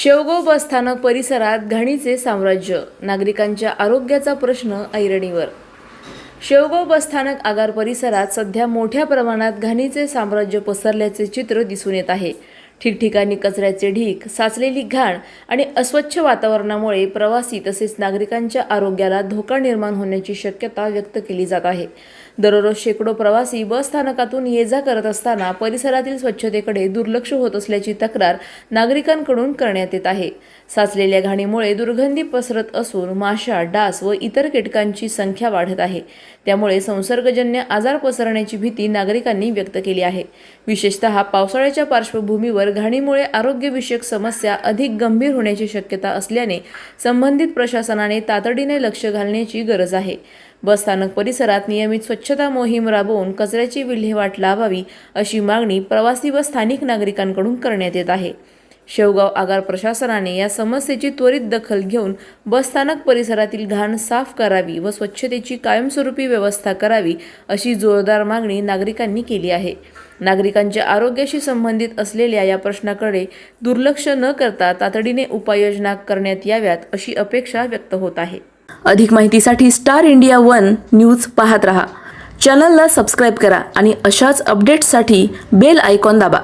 शेवगाव बसस्थानक परिसरात घाणीचे साम्राज्य, नागरिकांच्या आरोग्याचा प्रश्न ऐरणीवर। शेवगाव बसस्थानक आगार परिसरात सध्या मोठ्या प्रमाणात घाणीचे साम्राज्य पसरल्याचे चित्र दिसून येत आहे। ठिकठिकाणी कचऱ्याचे ढीग, साचलेली घाण आणि अस्वच्छ वातावरणामुळे प्रवासी तसेच नागरिकांच्या आरोग्याला धोका निर्माण होण्याची शक्यता व्यक्त केली जात आहे। दररोज शेकडो प्रवासी बस स्थानकातून ये-जा करत असताना परिसरातील स्वच्छतेकडे दुर्लक्ष होत असल्याची तक्रार नागरिकांकडून करण्यात येत आहे। साचलेल्या घाणीमुळे दुर्गंधी पसरत असून माशा, डास व इतर कीटकांची संख्या वाढत आहे। त्यामुळे संसर्गजन्य आजार पसरण्याची भीती नागरिकांनी व्यक्त केली आहे। विशेषतः पावसाळ्याच्या पार्श्वभूमीवर घाणीमुळे आरोग्यविषयक समस्या अधिक गंभीर होण्याची शक्यता असल्याने संबंधित प्रशासनाने तातडीने लक्ष घालण्याची गरज आहे। बसस्थानक परिसरात नियमित स्वच्छता मोहीम राबवून कचऱ्याची विल्हेवाट लावावी अशी मागणी प्रवासी व स्थानिक नागरिकांकडून करण्यात येत आहे। शेवगाव आगार प्रशासनाने या समस्येची त्वरित दखल घेऊन बसस्थानक परिसरातील घाण साफ करावी व स्वच्छतेची कायमस्वरूपी व्यवस्था करावी अशी जोरदार मागणी नागरिकांनी केली आहे। नागरिकांच्या आरोग्याशी संबंधित असलेल्या या प्रश्नाकडे दुर्लक्ष न करता तातडीने उपाययोजना करण्यात याव्यात अशी अपेक्षा व्यक्त होत आहे। अधिक माहितीसाठी स्टार इंडिया 1 न्यूज पाहत रहा। चॅनलला सबस्क्राइब करा आणि अशाच अपडेट्ससाठी बेल आयकॉन दाबा।